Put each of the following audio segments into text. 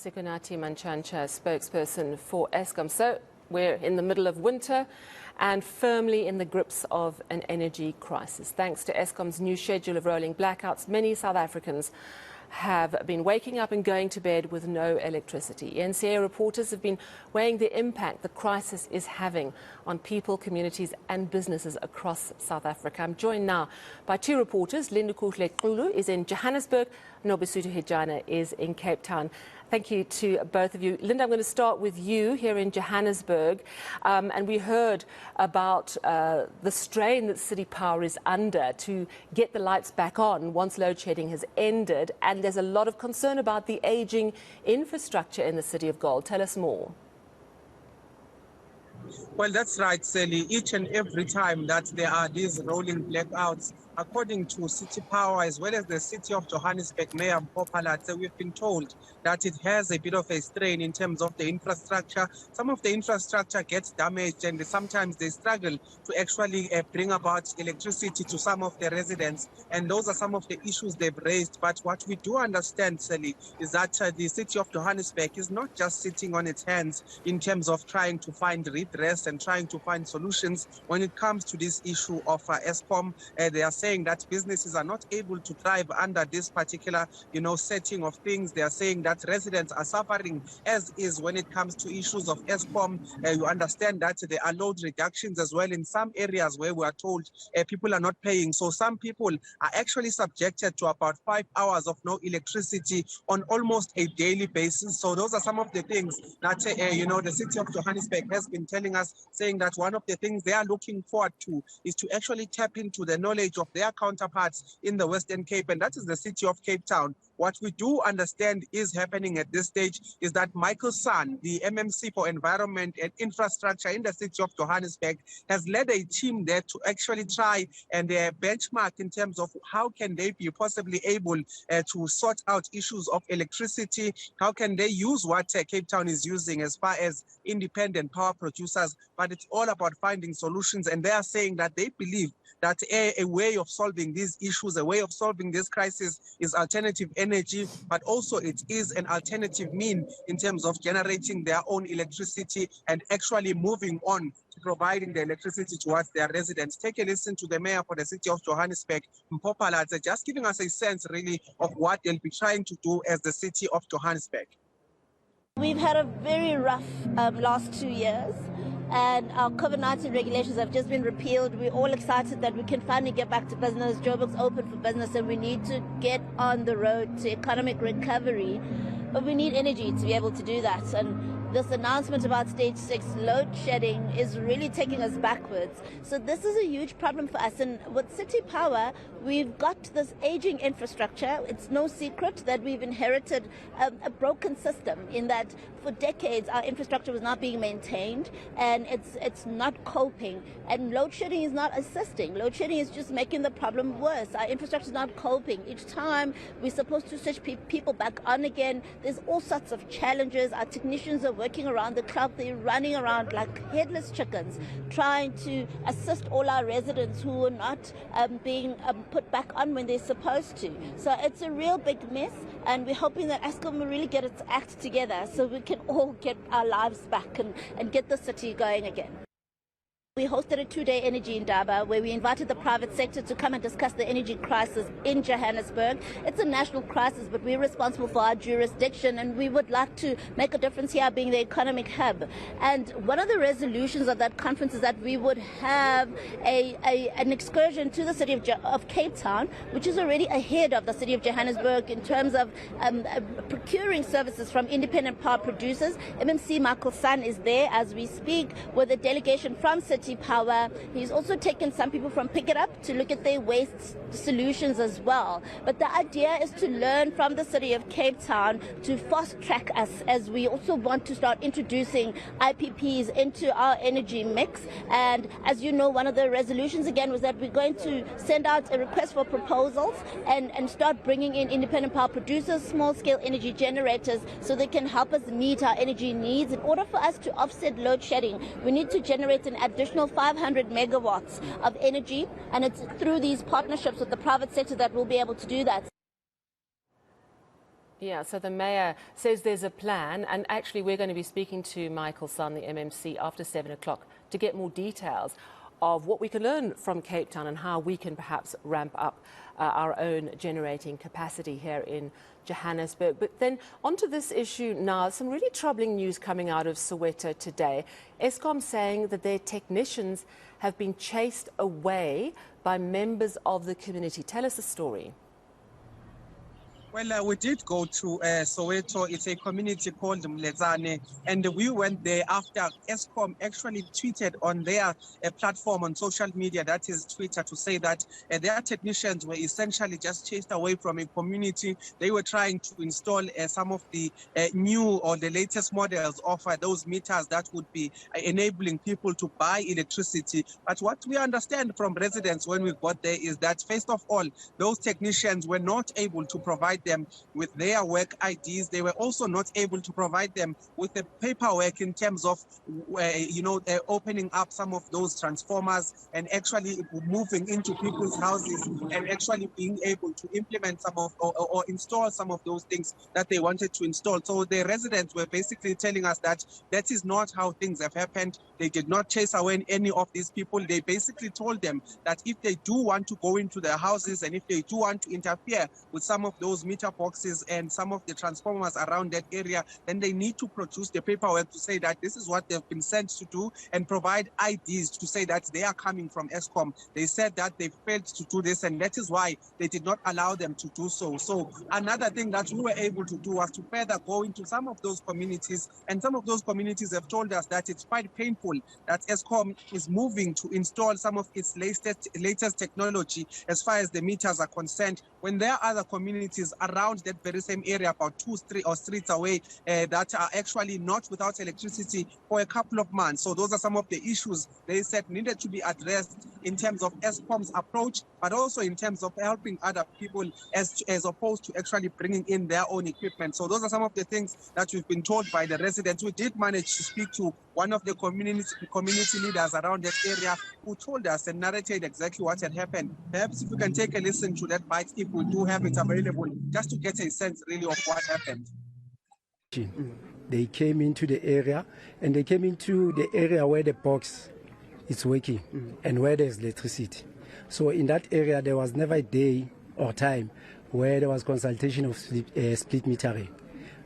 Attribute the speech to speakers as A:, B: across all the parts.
A: Sikonathi Manchancha, spokesperson for Eskom. So we're in the middle of winter and firmly in the grips of an energy crisis. Thanks to Eskom's new schedule of rolling blackouts, many South Africans have been waking up and going to bed with no electricity. eNCA reporters have been weighing the impact the crisis is having on people, communities and businesses across South Africa. I'm joined now by two reporters. Lindokuhle Xulu is in Johannesburg, Nobesuthu Hejana is in Cape Town. Thank you to both of you. Linda, I'm going to start with you here in Johannesburg. And we heard about the strain that City Power is under to get the lights back on once load shedding has ended. And there's a lot of concern about the aging infrastructure in the City of Gold. Tell us more.
B: Well, that's right, Sally. Each and every time that there are these rolling blackouts, according to City Power as well as the City of Johannesburg Mayor Mpho, we've been told that it has a bit of a strain in terms of the infrastructure. Some of the infrastructure gets damaged and sometimes they struggle to actually bring about electricity to some of the residents. And those are some of the issues they've raised. But what we do understand, Sally, is that the City of Johannesburg is not just sitting on its hands in terms of trying to find redress and trying to find solutions when it comes to this issue of Eskom. They are saying that businesses are not able to thrive under this particular, setting of things. They are saying that residents are suffering as is when it comes to issues of Eskom. You understand that there are load reductions as well in some areas where we are told people are not paying. So some people are actually subjected to about 5 hours of no electricity on almost a daily basis. So those are some of the things that, the City of Johannesburg has been telling us, saying that one of the things they are looking forward to is to actually tap into the knowledge of their counterparts in the Western Cape, and that is the City of Cape Town. What we do understand is happening at this stage is that Michael San, the MMC for Environment and Infrastructure in the City of Johannesburg, has led a team there to actually try and benchmark in terms of how can they be possibly able to sort out issues of electricity, how can they use what Cape Town is using as far as independent power producers, but it's all about finding solutions. And they are saying that they believe that a way of solving these issues, a way of solving this crisis is alternative energy, but also it is an alternative mean in terms of generating their own electricity and actually moving on to providing the electricity towards their residents. Take a listen to the mayor for the City of Johannesburg, Mpho, just giving us a sense really of what they'll be trying to do as the City of Johannesburg.
C: We've had a very rough last 2 years, and our COVID-19 regulations have just been repealed. We're all excited that we can finally get back to business. Joburg's open for business, and we need to get on the road to economic recovery. But we need energy to be able to do that. And this announcement about stage 6 load shedding is really taking us backwards. So this is a huge problem for us. And with City Power, we've got this aging infrastructure. It's no secret that we've inherited a broken system in that for decades our infrastructure was not being maintained and it's not coping. And load shedding is not assisting. Load shedding is just making the problem worse. Our infrastructure is not coping. Each time we're supposed to switch people back on again, there's all sorts of challenges. Our technicians are working around the clock. They're running around like headless chickens, trying to assist all our residents who are not being put back on when they're supposed to. So it's a real big mess, and we're hoping that Eskom will really get its act together so we can all get our lives back and get the city going again. We hosted a 2-day energy indaba where we invited the private sector to come and discuss the energy crisis in Johannesburg. It's a national crisis, but we're responsible for our jurisdiction, and we would like to make a difference here being the economic hub. And one of the resolutions of that conference is that we would have an excursion to the city of Cape Town, which is already ahead of the city of Johannesburg in terms of procuring services from independent power producers. MMC Michael San is there as we speak with a delegation from City Power. He's also taken some people from Pick It Up to look at their waste solutions as well. But the idea is to learn from the city of Cape Town to fast track us, as we also want to start introducing IPPs into our energy mix. And as you know, one of the resolutions again was that we're going to send out a request for proposals and start bringing in independent power producers, small scale energy generators, so they can help us meet our energy needs. In order for us to offset load shedding, we need to generate an additional 500 megawatts of energy, and it's through these partnerships with the private sector that we'll be able to do that.
A: Yeah, so the mayor says there's a plan, and actually we're going to be speaking to Michael Son, the MMC, after 7 o'clock to get more details of what we can learn from Cape Town and how we can perhaps ramp up our own generating capacity here in Johannesburg. But then onto this issue now, some really troubling news coming out of Soweto today. Eskom saying that their technicians have been chased away by members of the community. Tell us the story.
B: Well, we did go to Soweto. It's a community called Mlezane, and we went there after Eskom actually tweeted on their platform on social media, that is Twitter, to say that their technicians were essentially just chased away from a community. They were trying to install some of the new or the latest models of those meters that would be enabling people to buy electricity. But what we understand from residents when we got there is that, first of all, those technicians were not able to provide them with their work IDs. They were also not able to provide them with the paperwork in terms of, opening up some of those transformers and actually moving into people's houses and actually being able to implement some of or install some of those things that they wanted to install. So the residents were basically telling us that that is not how things have happened. They did not chase away any of these people. They basically told them that if they do want to go into their houses and if they do want to interfere with some of those meter boxes and some of the transformers around that area, then they need to produce the paperwork to say that this is what they've been sent to do and provide IDs to say that they are coming from Eskom. They said that they failed to do this, and that is why they did not allow them to do so. So another thing that we were able to do was to further go into some of those communities, and some of those communities have told us that it's quite painful that Eskom is moving to install some of its latest technology as far as the meters are concerned, when there are other communities around that very same area, about 2 streets away, that are actually not without electricity for a couple of months. So those are some of the issues they said needed to be addressed in terms of Eskom's approach, but also in terms of helping other people as opposed to actually bringing in their own equipment. So those are some of the things that we've been told by the residents. We did manage to speak to one of the community leaders around that area who told us and narrated exactly what had happened. Perhaps if we can take a listen to that bite, if we do have it available, just to get a sense really of what happened.
D: They came into the area, and they came into the area where the box is working and where there's electricity. So in that area, there was never a day or time where there was consultation of split metering.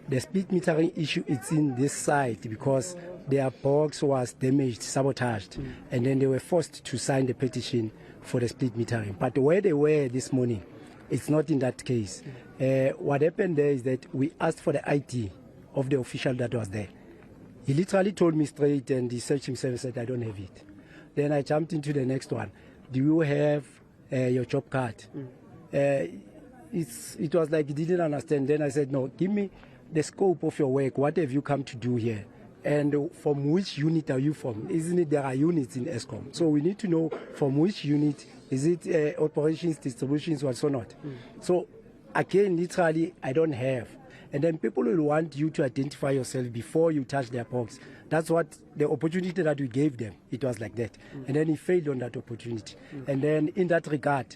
D: The split metering issue is in this side because their box was damaged, sabotaged, and then they were forced to sign the petition for the split metering. But where they were this morning, it's not in that case. What happened there is that we asked for the ID of the official that was there. He literally told me straight, and he searched himself and said, I don't have it. Then I jumped into the next one. Do you have your job card? It was like he didn't understand. Then I said, no, give me the scope of your work. What have you come to do here? And from which unit are you from? Isn't it there are units in Eskom? So we need to know from which unit. Is it operations, distributions, or so not? So again, literally, I don't have. And then people will want you to identify yourself before you touch their box. That's what the opportunity that we gave them. It was like that. And then he failed on that opportunity. And then in that regard,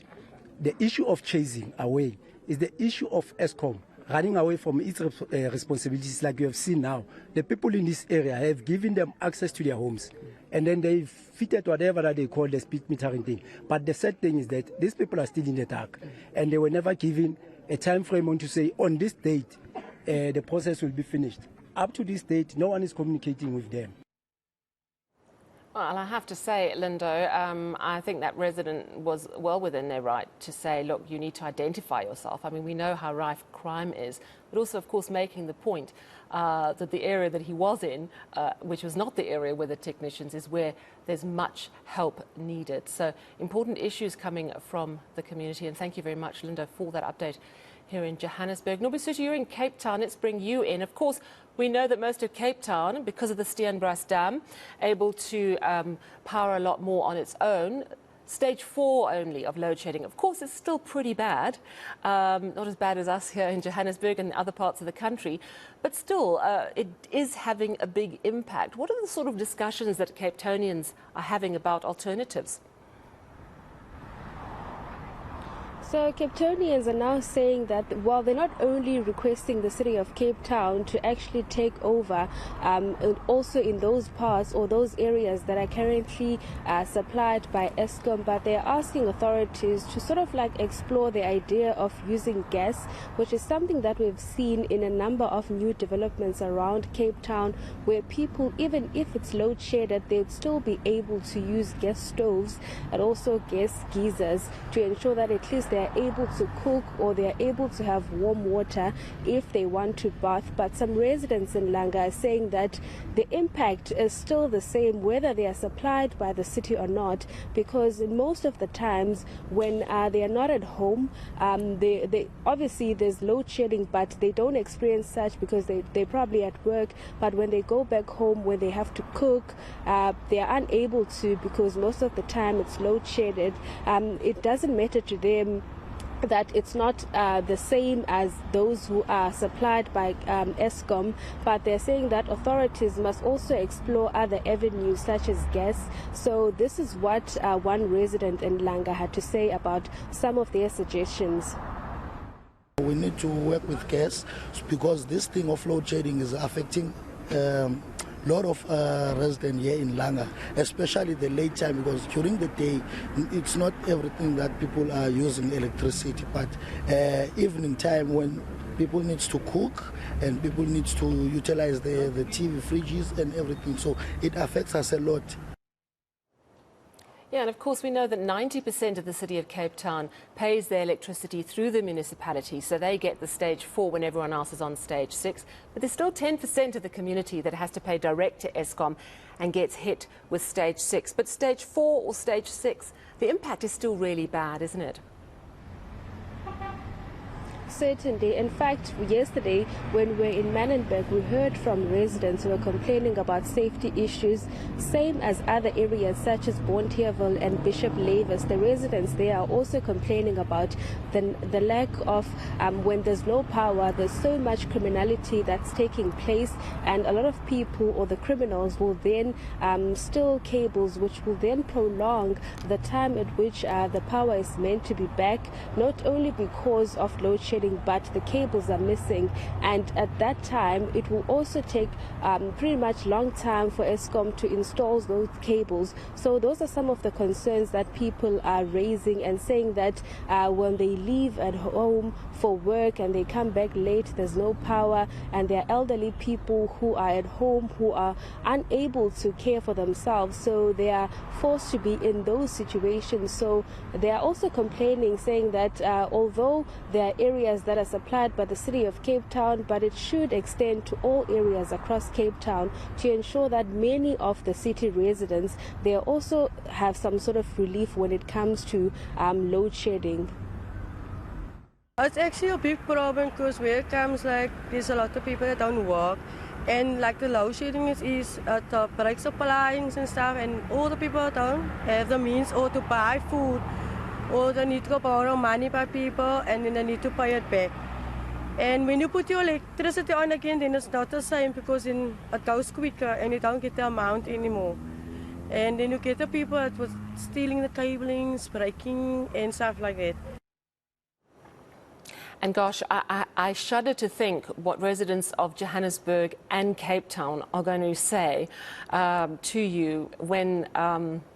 D: the issue of chasing away is the issue of Eskom running away from its responsibilities, like you have seen now. The people in this area have given them access to their homes, and then they fitted whatever that they call the split metering thing. But the sad thing is that these people are still in the dark, and they were never given a time frame on to say, on this date, the process will be finished. Up to this date, no one is communicating with them.
A: Well, I have to say, Lindo, I think that resident was well within their right to say, look, you need to identify yourself. I mean, we know how rife crime is, but also, of course, making the point that the area that he was in, which was not the area where the technicians is, where there's much help needed. So important issues coming from the community. And thank you very much, Lindo, for that update here in Johannesburg. Nobesuthu, you're in Cape Town. Let's bring you in. Of course, we know that most of Cape Town, because of the Steenbras Dam, able to power a lot more on its own. Stage 4 only of load shedding. Of course, it's still pretty bad. Not as bad as us here in Johannesburg and other parts of the country. But still, it is having a big impact. What are the sort of discussions that Cape Townians are having about alternatives?
E: So Cape Townians are now saying that while they're not only requesting the city of Cape Town to actually take over also in those parts or those areas that are currently supplied by Eskom, but they're asking authorities to sort of like explore the idea of using gas, which is something that we've seen in a number of new developments around Cape Town, where people, even if it's load shedded, they'd still be able to use gas stoves and also gas geysers to ensure that at least they're able to cook or they're able to have warm water if they want to bath. But some residents in Langa are saying that the impact is still the same whether they are supplied by the city or not, because most of the times when they are not at home, they obviously there's load shedding, but they don't experience such because they're probably at work. But when they go back home, when they have to cook, they are unable to, because most of the time it's load shedded. It doesn't matter to them that it's not the same as those who are supplied by Eskom, but they're saying that authorities must also explore other avenues such as gas. So this is what one resident in Langa had to say about some of their suggestions.
F: We need to work with gas because this thing of load shedding is affecting lot of residents here in Langa, especially the late time, because during the day it's not everything that people are using electricity, but evening time when people needs to cook and people needs to utilize the TV fridges and everything, so it affects us a lot.
A: Yeah, and of course we know that 90% of the city of Cape Town pays their electricity through the municipality, so they get the stage 4 when everyone else is on stage 6. But there's still 10% of the community that has to pay direct to Eskom and gets hit with stage 6. But stage 4 or stage 6, the impact is still really bad, isn't it?
E: Certainly. In fact, yesterday when we were in Manenberg, we heard from residents who were complaining about safety issues, same as other areas such as Bonteheuwel and Bishop Lavis. The residents there are also complaining about the lack of, when there's no power, there's so much criminality that's taking place, and a lot of people or the criminals will then steal cables, which will then prolong the time at which the power is meant to be back, not only because of load shedding, but the cables are missing, and at that time it will also take pretty much long time for Eskom to install those cables. So those are some of the concerns that people are raising and saying that when they leave at home for work and they come back late, there's no power, and there are elderly people who are at home who are unable to care for themselves, so they are forced to be in those situations. So they are also complaining, saying that although there are areas that are supplied by the city of Cape Town, but it should extend to all areas across Cape Town to ensure that many of the city residents, they also have some sort of relief when it comes to load shedding.
G: It's actually a big problem because where it comes, like, there's a lot of people that don't work, and like the load shedding is the breaks of lines and stuff, and all the people don't have the means or to buy food, or they need to go borrow money by people and then they need to pay it back. And when you put your electricity on again, then it's not the same, because then it goes quicker and you don't get the amount anymore. And then you get the people that was stealing the cablings, breaking and stuff like that.
A: And gosh, I shudder to think what residents of Johannesburg and Cape Town are going to say to you when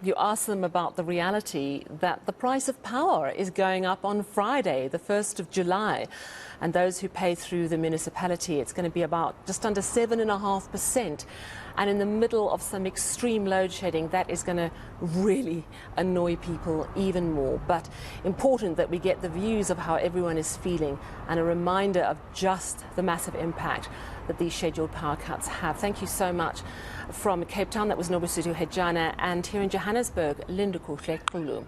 A: you ask them about the reality that the price of power is going up on Friday, the 1st of July. And those who pay through the municipality, it's going to be about just under 7.5%. And in the middle of some extreme load shedding, that is going to really annoy people even more. But important that we get the views of how everyone is feeling and a reminder of just the massive impact that these scheduled power cuts have. Thank you so much. From Cape Town, that was Nobesuthu Hejana, and here in Johannesburg, Lindokuhle Xulu.